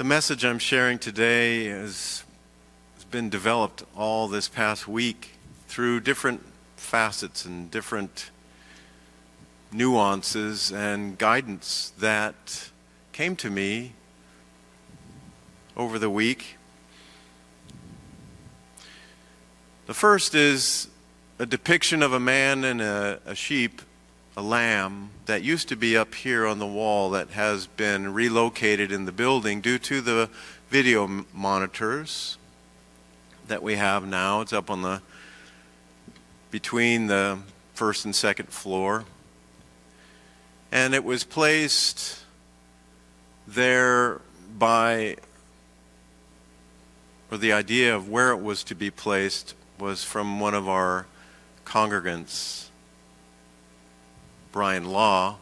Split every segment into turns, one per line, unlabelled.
The message I'm sharing today has been developed all this past week through different facets and different nuances and guidance that came to me over the week. The first is a depiction of a man and a sheep, a lamb, that used to be up here on the wall that has been relocated in the building due to the video monitors that we have now. It's up on between the first and second floor. And it was placed there the idea of where it was to be placed was from one of our congregants, Brian Law.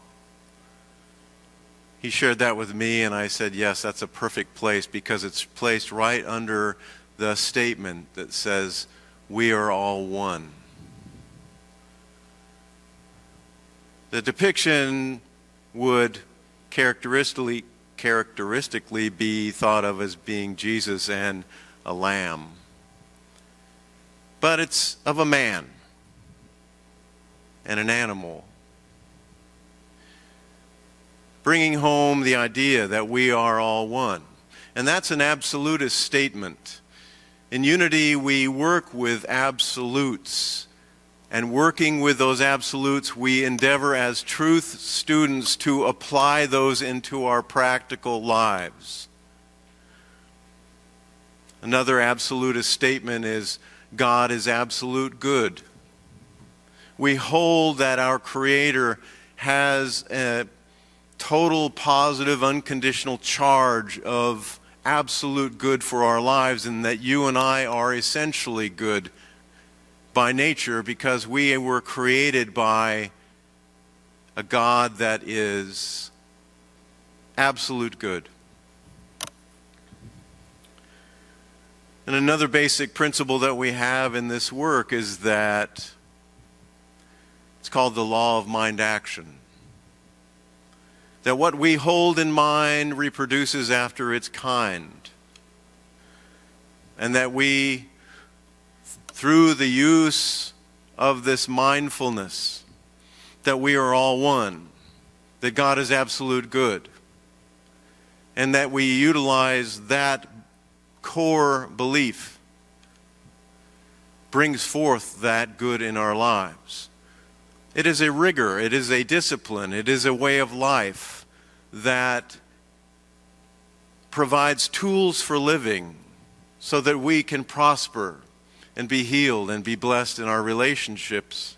He shared that with me, and I said, yes, that's a perfect place because it's placed right under the statement that says, we are all one. The depiction would characteristically be thought of as being Jesus and a lamb. But it's of a man and an animal, bringing home the idea that we are all one. And that's an absolutist statement. In unity, we work with absolutes. And working with those absolutes, we endeavor as truth students to apply those into our practical lives. Another absolutist statement is, God is absolute good. We hold that our Creator has a total, positive, unconditional charge of absolute good for our lives, and that you and I are essentially good by nature because we were created by a God that is absolute good. And another basic principle that we have in this work is that it's called the law of mind action. That what we hold in mind reproduces after its kind. And that we, through the use of this mindfulness, that we are all one, that God is absolute good, and that we utilize that core belief brings forth that good in our lives. It is a rigor, it is a discipline, it is a way of life that provides tools for living so that we can prosper and be healed and be blessed in our relationships.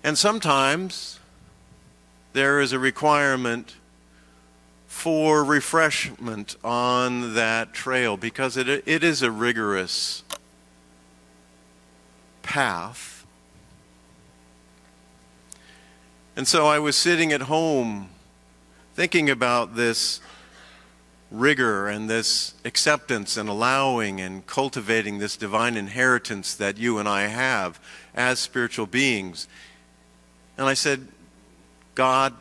And sometimes there is a requirement for refreshment on that trail because it is a rigorous path. And so I was sitting at home thinking about this rigor and this acceptance and allowing and cultivating this divine inheritance that you and I have as spiritual beings. And I said, God,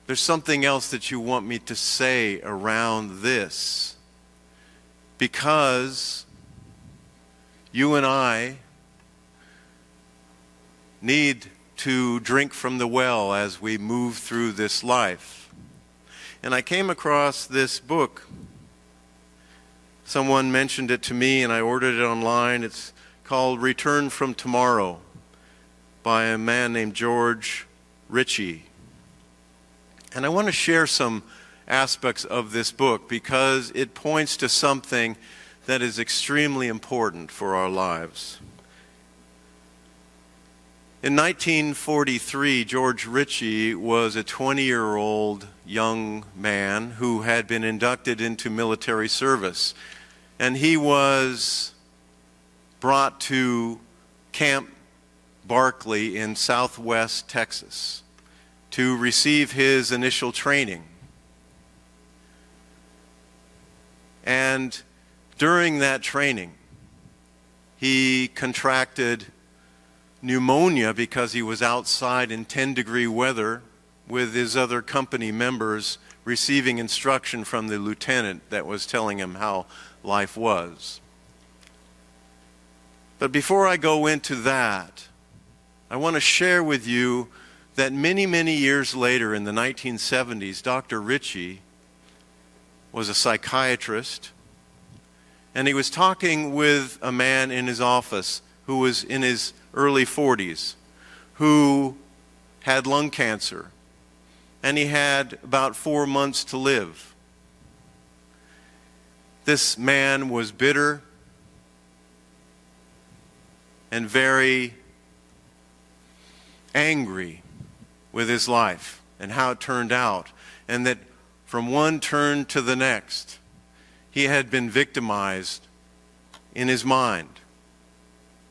there's something else that you want me to say around this, because you and I need to drink from the well as we move through this life. And I came across this book. Someone mentioned it to me and I ordered it online. It's called Return from Tomorrow by a man named George Ritchie. And I want to share some aspects of this book because it points to something that is extremely important for our lives. In 1943, George Ritchie was a 20-year-old young man who had been inducted into military service. And he was brought to Camp Barkley in southwest Texas to receive his initial training. And during that training, he contracted pneumonia because he was outside in 10-degree weather with his other company members receiving instruction from the lieutenant that was telling him how life was. But before I go into that, I want to share with you that many, many years later in the 1970s, Dr. Ritchie was a psychiatrist, and he was talking with a man in his office who was in his early 40s, who had lung cancer, and he had about 4 months to live. This man was bitter and very angry with his life and how it turned out, and that from one turn to the next, he had been victimized in his mind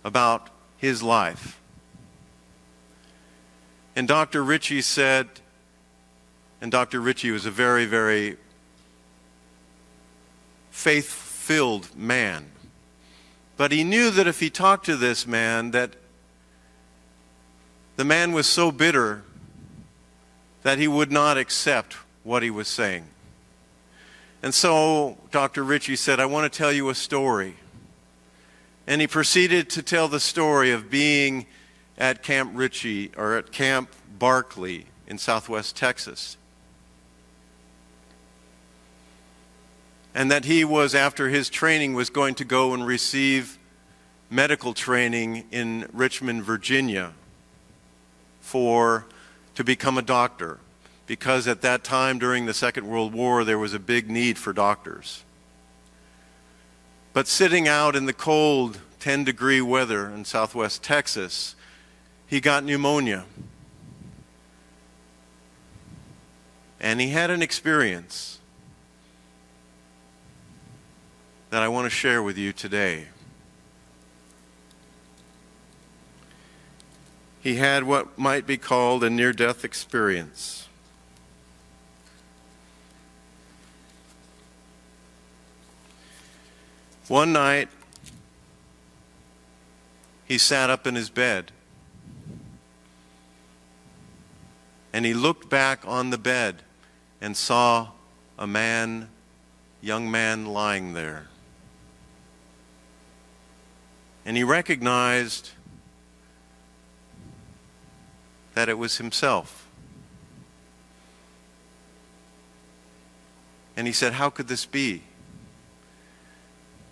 about his life. And Dr. Ritchie said, and Dr. Ritchie was a very, very faith-filled man, but he knew that if he talked to this man, that the man was so bitter that he would not accept what he was saying. And so Dr. Ritchie said, I want to tell you a story. And he proceeded to tell the story of being at Camp Ritchie, or at Camp Barkley in Southwest Texas. And that he was, after his training, was going to go and receive medical training in Richmond, Virginia, to become a doctor, because at that time during the Second World War there was a big need for doctors. But sitting out in the cold 10-degree weather in Southwest Texas, he got pneumonia. And he had an experience that I want to share with you today. He had what might be called a near-death experience. One night, he sat up in his bed, and he looked back on the bed and saw a young man lying there. And he recognized that it was himself. And he said, how could this be?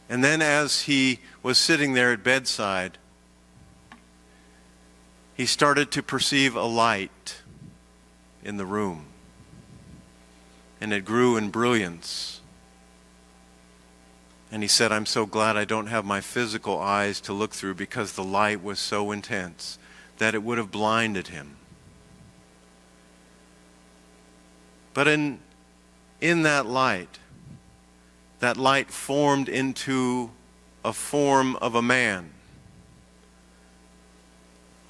And then as he was sitting there at bedside, he started to perceive a light in the room. And it grew in brilliance. And he said, I'm so glad I don't have my physical eyes to look through, because the light was so intense that it would have blinded him. But in that light formed into a form of a man.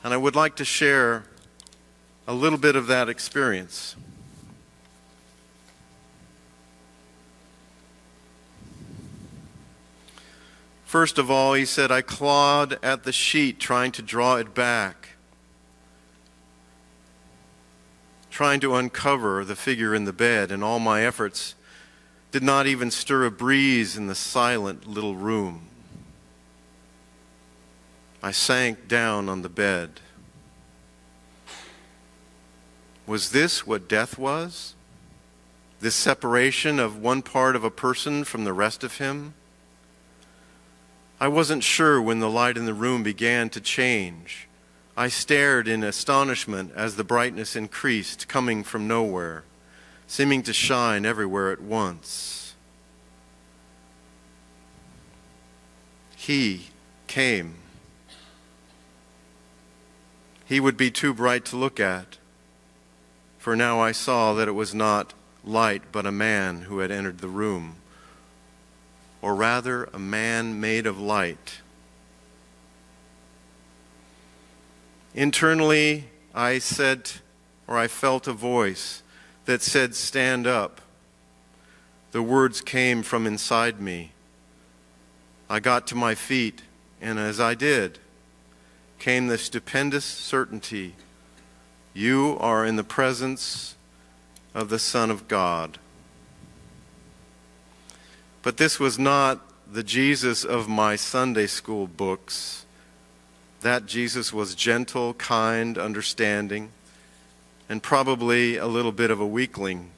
And I would like to share a little bit of that experience. First of all, he said, I clawed at the sheet trying to draw it back, trying to uncover the figure in the bed, and all my efforts did not even stir a breeze in the silent little room. I sank down on the bed. Was this what death was? This separation of one part of a person from the rest of him? I wasn't sure when the light in the room began to change. I stared in astonishment as the brightness increased, coming from nowhere, seeming to shine everywhere at once. He came. He would be too bright to look at, for now I saw that it was not light but a man who had entered the room, or rather a man made of light. Internally, I felt a voice that said, stand up. The words came from inside me. I got to my feet, and as I did, came the stupendous certainty, you are in the presence of the Son of God. But this was not the Jesus of my Sunday school books. That Jesus was gentle, kind, understanding, and probably a little bit of a weakling.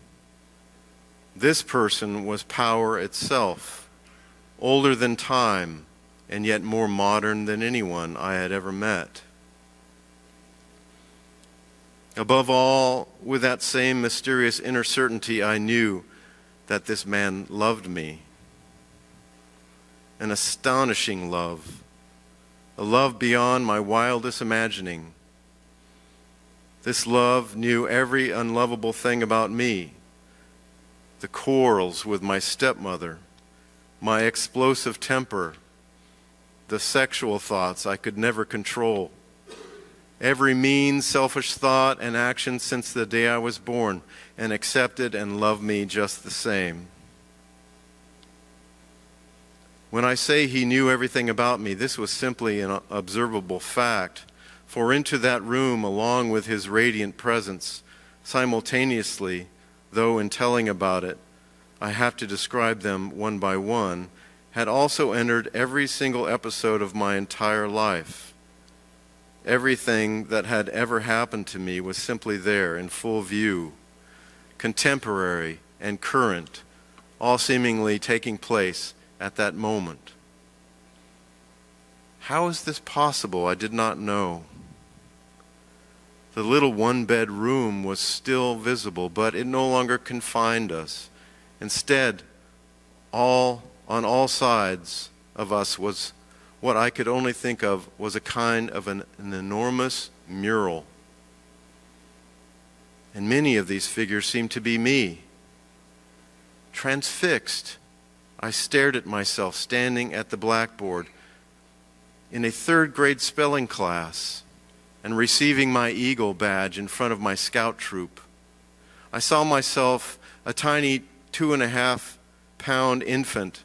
This person was power itself, older than time, and yet more modern than anyone I had ever met. Above all, with that same mysterious inner certainty, I knew that this man loved me. An astonishing love, a love beyond my wildest imagining. This love knew every unlovable thing about me, the quarrels with my stepmother, my explosive temper, the sexual thoughts I could never control, every mean, selfish thought and action since the day I was born, and accepted and loved me just the same. When I say he knew everything about me, this was simply an observable fact, for into that room, along with his radiant presence, simultaneously, though in telling about it, I have to describe them one by one, had also entered every single episode of my entire life. Everything that had ever happened to me was simply there in full view, contemporary and current, all seemingly taking place at that moment. How is this possible? I did not know. The little one-bed room was still visible, but it no longer confined us. Instead, on all sides of us was what I could only think of was a kind of an enormous mural. And many of these figures seemed to be me. Transfixed, I stared at myself standing at the blackboard in a third-grade spelling class and receiving my Eagle badge in front of my scout troop. I saw myself, a tiny 2.5-pound infant,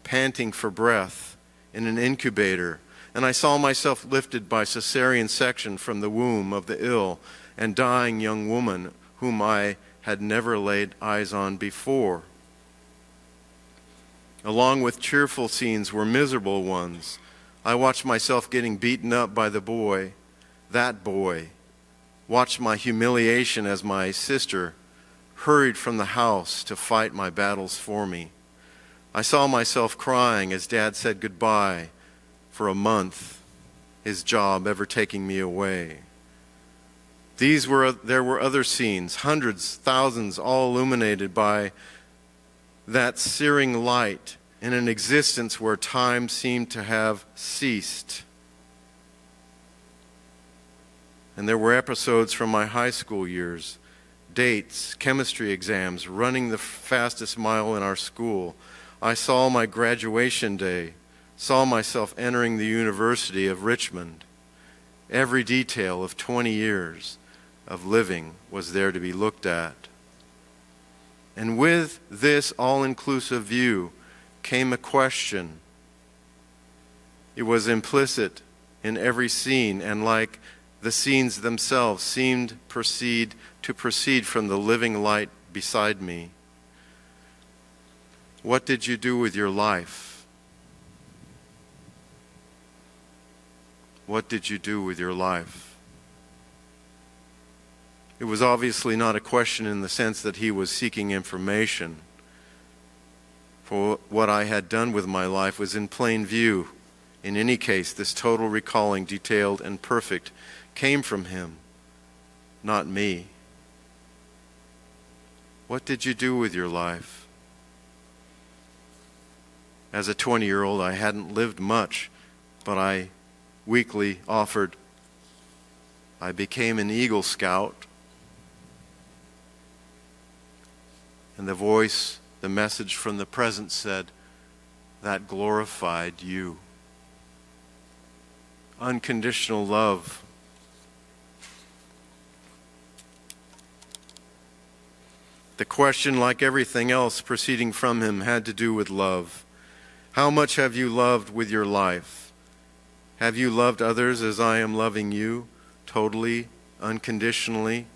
panting for breath in an incubator, and I saw myself lifted by cesarean section from the womb of the ill and dying young woman whom I had never laid eyes on before. Along with cheerful scenes were miserable ones. I watched myself getting beaten up by the boy, that boy, watched my humiliation as my sister hurried from the house to fight my battles for me. I saw myself crying as Dad said goodbye for a month, his job ever taking me away. There were other scenes, hundreds, thousands, all illuminated by that searing light in an existence where time seemed to have ceased. And there were episodes from my high school years, dates, chemistry exams, running the fastest mile in our school. I saw my graduation day, saw myself entering the University of Richmond. Every detail of 20 years of living was there to be looked at. And with this all-inclusive view came a question. It was implicit in every scene, and like the scenes themselves seemed to proceed from the living light beside me. What did you do with your life? What did you do with your life? It was obviously not a question in the sense that he was seeking information. For what I had done with my life was in plain view. In any case, this total recalling, detailed and perfect, came from him, not me. What did you do with your life? As a 20-year-old, I hadn't lived much, but I weakly offered. I became an Eagle Scout. And the voice, the message from the present said, that glorified you. Unconditional love. The question, like everything else proceeding from him, had to do with love. How much have you loved with your life? Have you loved others as I am loving you, totally, unconditionally?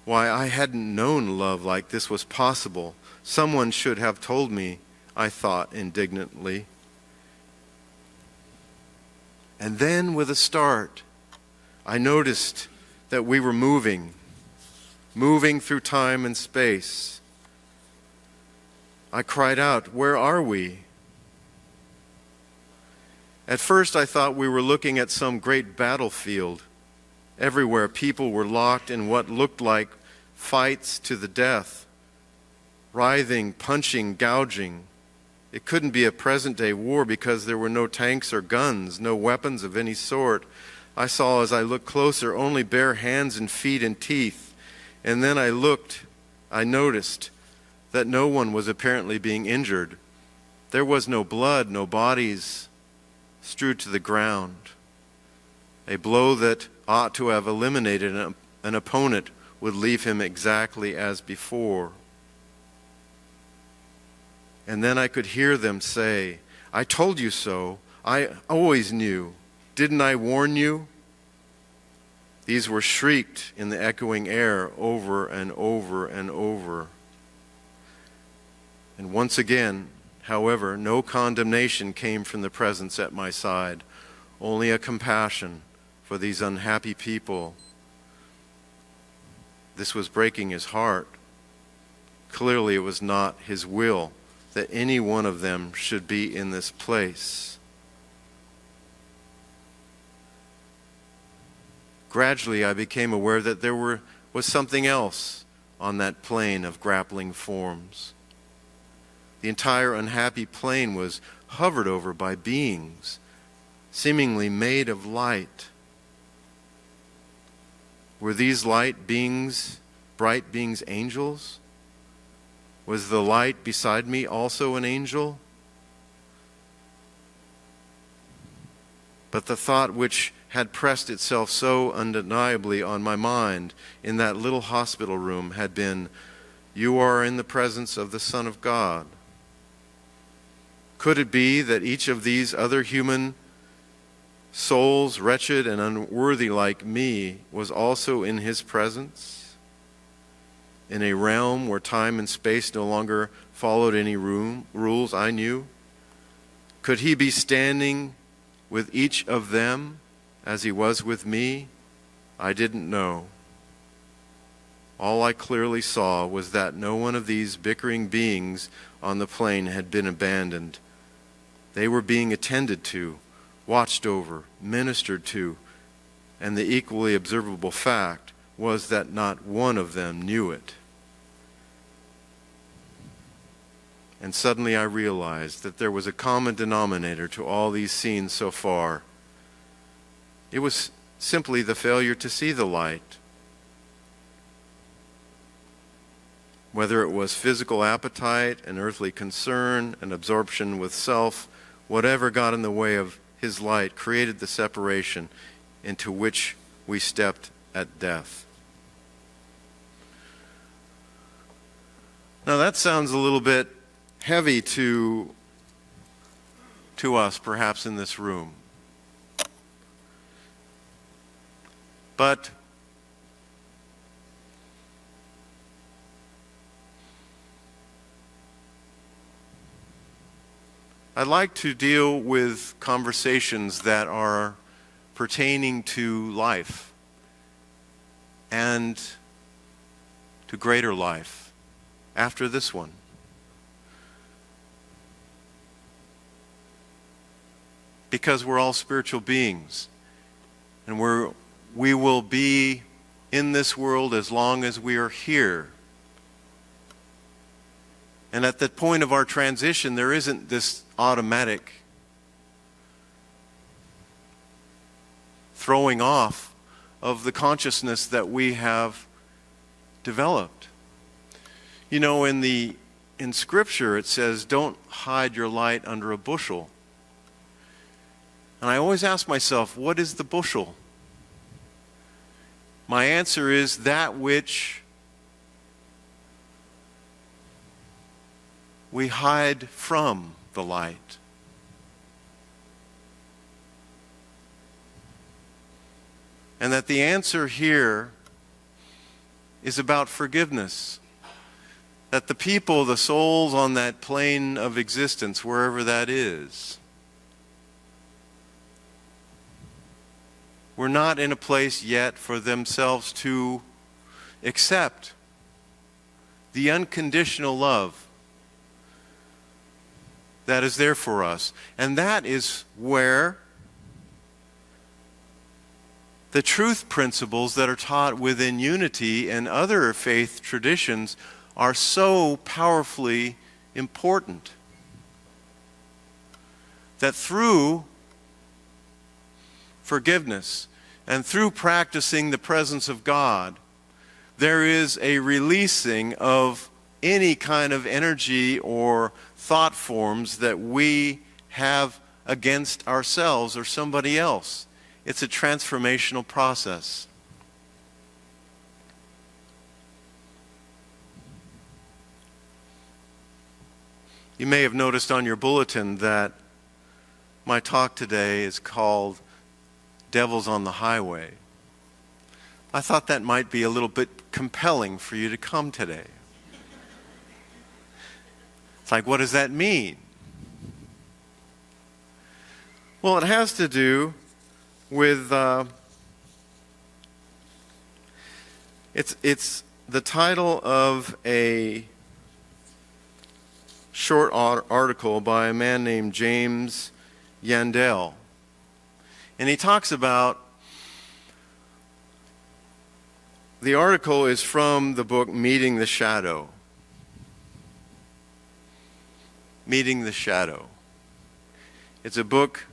Why, I hadn't known love like this was possible. Someone should have told me, I thought indignantly. And then with a start, I noticed that we were moving through time and space. I cried out, "Where are we?" At first I thought we were looking at some great battlefield. Everywhere people were locked in what looked like fights to the death, writhing, punching, gouging. It couldn't be a present-day war because there were no tanks or guns, no weapons of any sort. I saw, as I looked closer, only bare hands and feet and teeth. And then I noticed that no one was apparently being injured. There was no blood, no bodies strewed to the ground. A blow that ought to have eliminated an opponent would leave him exactly as before. And then I could hear them say, "I told you so. I always knew. Didn't I warn you?" These were shrieked in the echoing air over and over and over. And once again, however, no condemnation came from the presence at my side, only a compassion for these unhappy people. This was breaking his heart. Clearly it was not his will that any one of them should be in this place. Gradually I became aware that there was something else on that plane of grappling forms. The entire unhappy plane was hovered over by beings, seemingly made of light. Were these light beings, bright beings, angels? Was the light beside me also an angel? But the thought which had pressed itself so undeniably on my mind in that little hospital room had been, "You are in the presence of the Son of God." Could it be that each of these other human souls, wretched and unworthy like me, was also in his presence? In a realm where time and space no longer followed any rules I knew? Could he be standing with each of them as he was with me? I didn't know. All I clearly saw was that no one of these bickering beings on the plane had been abandoned. They were being attended to, watched over, ministered to, and the equally observable fact was that not one of them knew it. And suddenly I realized that there was a common denominator to all these scenes so far. It was simply the failure to see the light. Whether it was physical appetite, an earthly concern, an absorption with self, whatever got in the way of his light created the separation into which we stepped at death. Now that sounds a little bit heavy to us, perhaps, in this room. But I'd like to deal with conversations that are pertaining to life and to greater life after this one. Because we're all spiritual beings, and we will be in this world as long as we are here. And at the point of our transition, there isn't this automatic throwing off of the consciousness that we have developed. You know, in Scripture it says, "Don't hide your light under a bushel." And I always ask myself, what is the bushel? My answer is that which we hide from the light. And that the answer here is about forgiveness. That the people, the souls on that plane of existence, wherever that is, we're not in a place yet for themselves to accept the unconditional love that is there for us. And that is where the truth principles that are taught within unity and other faith traditions are so powerfully important. That through forgiveness and through practicing the presence of God, there is a releasing of any kind of energy or thought forms that we have against ourselves or somebody else. It's a transformational process. You may have noticed on your bulletin that my talk today is called Devils on the Highway. I thought that might be a little bit compelling for you to come today. It's like, what does that mean? Well, it has to do with, it's the title of a short article by a man named James Yandell. And he talks about, the article is from the book Meeting the Shadow. Meeting the Shadow. It's a book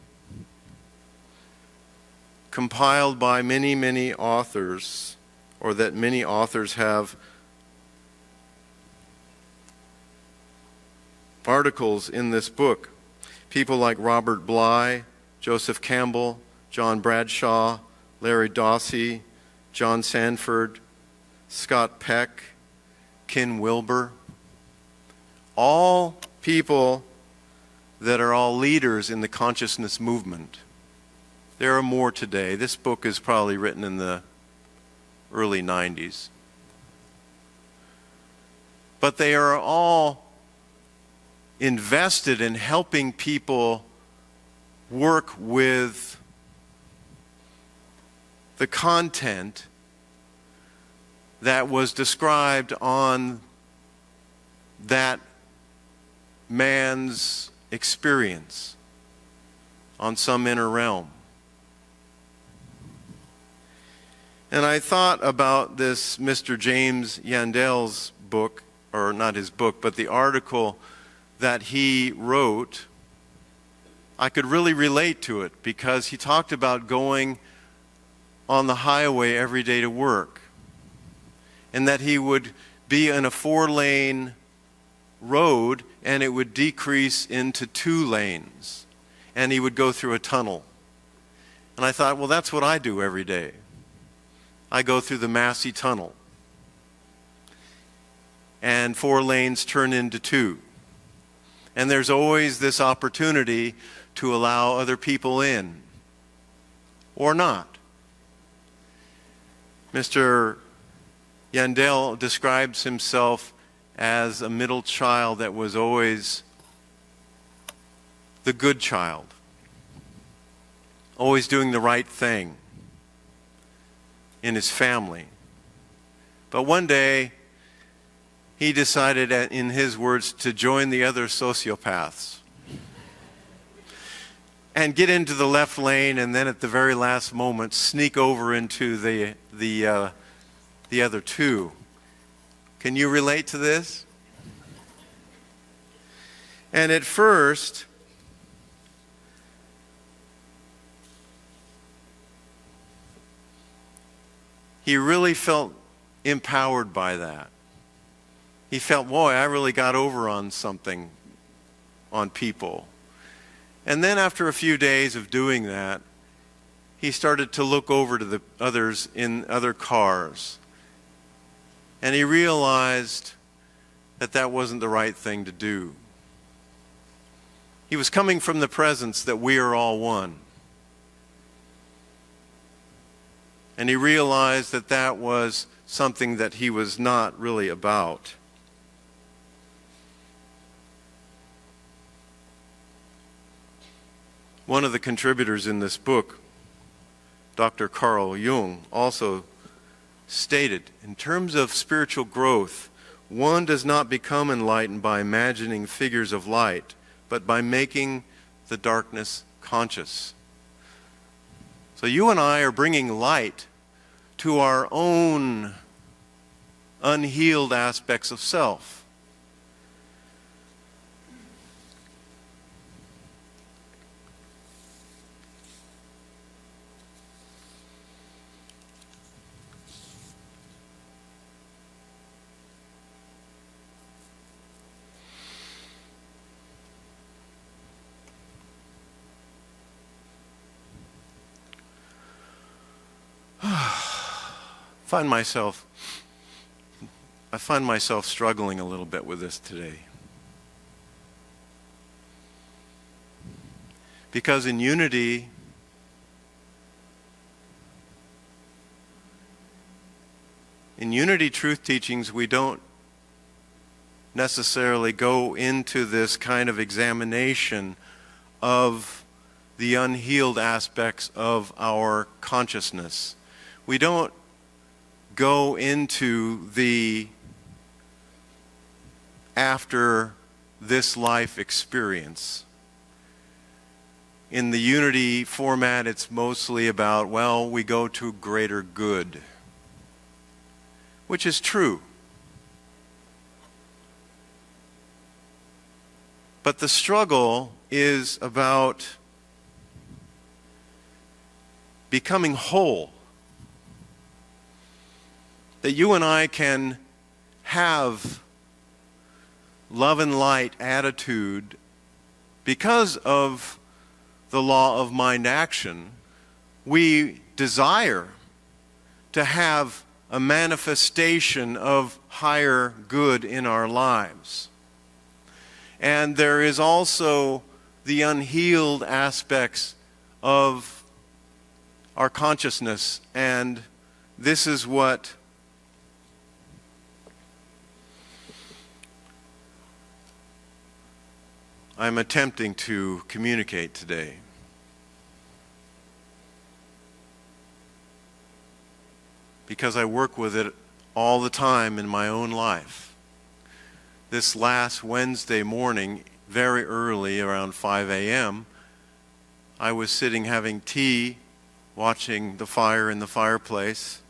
compiled by many, many authors, or that many authors have articles in this book. People like Robert Bly, Joseph Campbell, John Bradshaw, Larry Dossey, John Sanford, Scott Peck, Ken Wilber, all people that are all leaders in the consciousness movement. There are more today. This book is probably written in the early 90s. But they are all invested in helping people work with the content that was described on that man's experience on some inner realm. And I thought about this Mr. James Yandell's book, or not his book, but the article that he wrote. I could really relate to it because he talked about going on the highway every day to work, and that he would be in a 4-lane road and it would decrease into 2 lanes, and he would go through a tunnel. And I thought, well, that's what I do every day. I go through the Massey Tunnel, and 4 lanes turn into 2. And there's always this opportunity to allow other people in, or not. Mr. Yandell describes himself as a middle child that was always the good child, always doing the right thing in his family. But one day, he decided, in his words, to join the other sociopaths and get into the left lane, and then at the very last moment sneak over into the other 2. Can you relate to this? And at first, he really felt empowered by that. He felt, boy, I really got over on something, on people. And then after a few days of doing that, he started to look over to the others in other cars. And he realized that that wasn't the right thing to do. He was coming from the presence that we are all one. And he realized that that was something that he was not really about. One of the contributors in this book, Dr. Carl Jung, also stated, in terms of spiritual growth, one does not become enlightened by imagining figures of light, but by making the darkness conscious. So you and I are bringing light to our own unhealed aspects of self. I find myself struggling a little bit with this today. Because in unity, truth teachings, we don't necessarily go into this kind of examination of the unhealed aspects of our consciousness. We don't go into the after this life experience. In the unity format, it's mostly about, well, we go to greater good, which is true. But the struggle is about becoming whole. That you and I can have love and light attitude because of the law of mind action. We desire to have a manifestation of higher good in our lives. And there is also the unhealed aspects of our consciousness, and this is what I'm attempting to communicate today. Because I work with it all the time in my own life. This last Wednesday morning, very early, around 5 a.m., I was sitting having tea, watching the fire in the fireplace,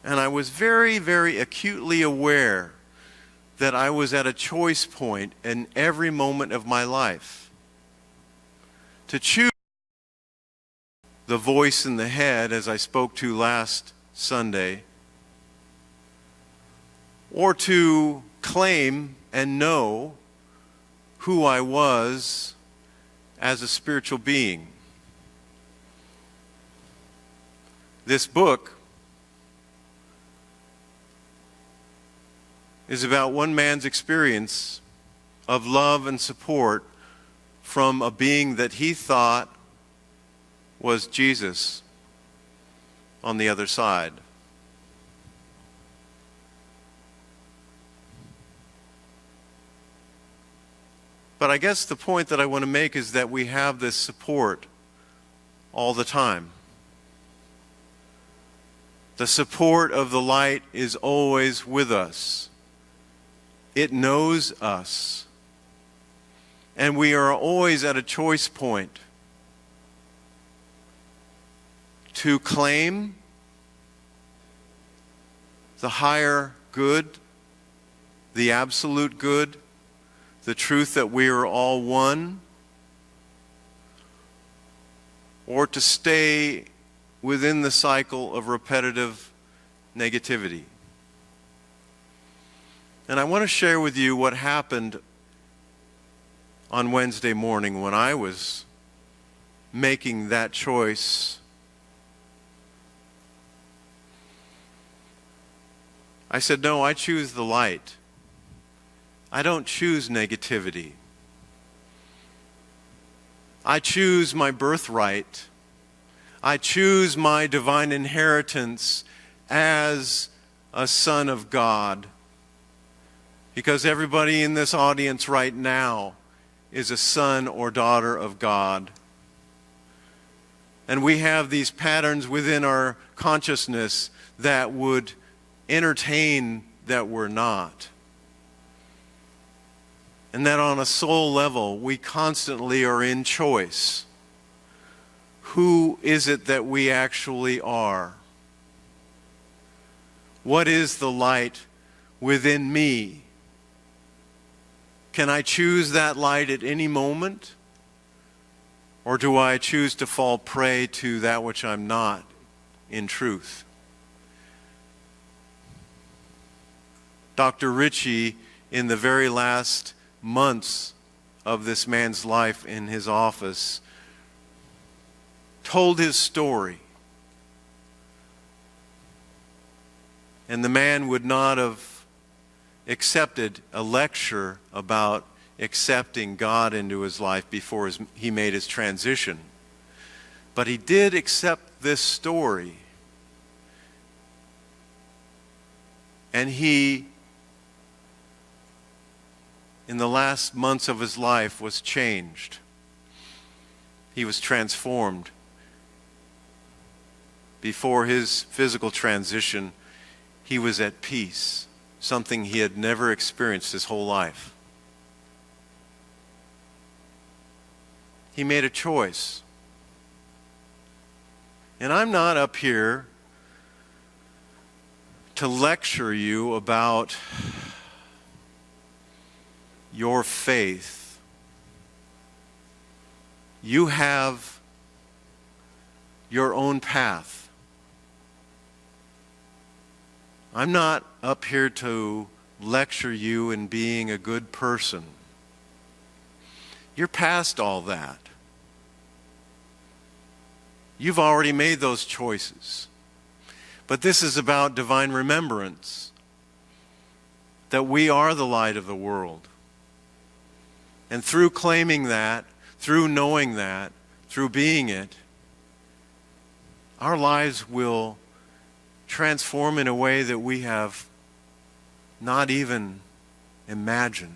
and I was very, very acutely aware that I was at a choice point in every moment of my life. To choose the voice in the head, as I spoke to last Sunday, or to claim and know who I was as a spiritual being. This book is about one man's experience of love and support from a being that he thought was Jesus on the other side. But I guess the point that I want to make is that we have this support all the time. The support of the light is always with us. It knows us. And we are always at a choice point to claim the higher good, the absolute good, the truth that we are all one, or to stay within the cycle of repetitive negativity. And I want to share with you what happened on Wednesday morning when I was making that choice. I said, no, I choose the light. I don't choose negativity. I choose my birthright. I choose my divine inheritance as a son of God. Because everybody in this audience right now is a son or daughter of God. And we have these patterns within our consciousness that would entertain that we're not. And that on a soul level, we constantly are in choice. Who is it that we actually are? What is the light within me? Can I choose that light at any moment? Or do I choose to fall prey to that which I'm not in truth? Dr. Ritchie, in the very last months of this man's life in his office, told his story. And the man would not have accepted a lecture about accepting God into his life before he made his transition. But he did accept this story. And he, in the last months of his life, was changed. He was transformed. Before his physical transition, he was at peace, something he had never experienced his whole life. He made a choice. And I'm not up here to lecture you about your faith. You have your own path. I'm not up here to lecture you in being a good person. You're past all that. You've already made those choices. But this is about divine remembrance, that we are the light of the world. And through claiming that, through knowing that, through being it, our lives will transform in a way that we have not even imagined.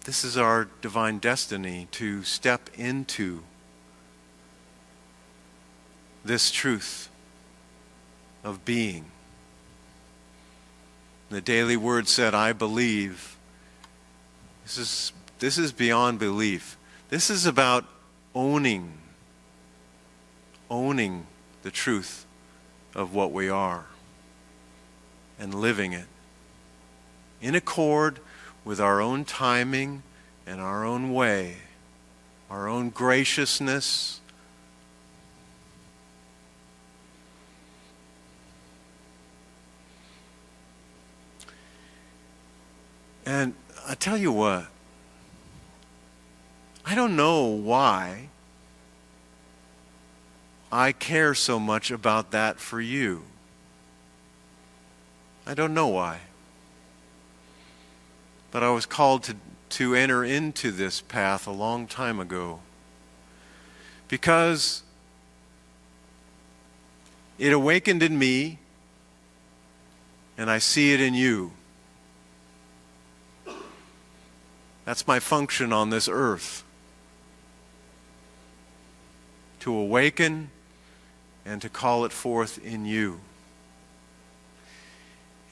This is our divine destiny, to step into this truth of being. The Daily Word said, I believe. This is beyond belief. This is about owning the truth of what we are and living it in accord with our own timing and our own way, our own graciousness. And I tell you what, I don't know why I care so much about that for you. I don't know why. But I was called to enter into this path a long time ago, because it awakened in me, and I see it in you. That's my function on this earth, to awaken and to call it forth in you.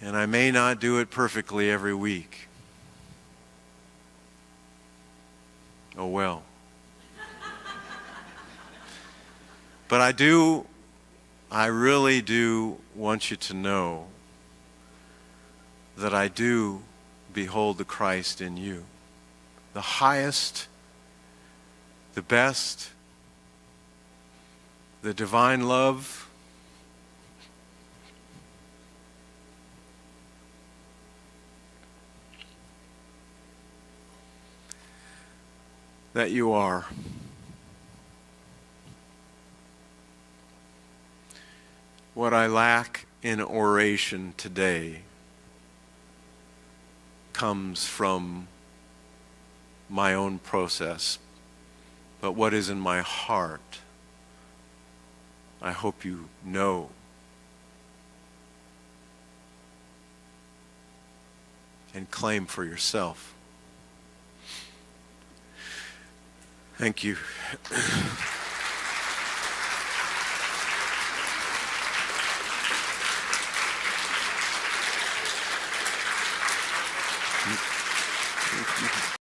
And I may not do it perfectly every week. Oh well. But I really do want you to know that I do behold the Christ in you. The highest, the best, the divine love, that you are. What I lack in oration today comes from my own process, but what is in my heart I hope you know. And claim for yourself. Thank you.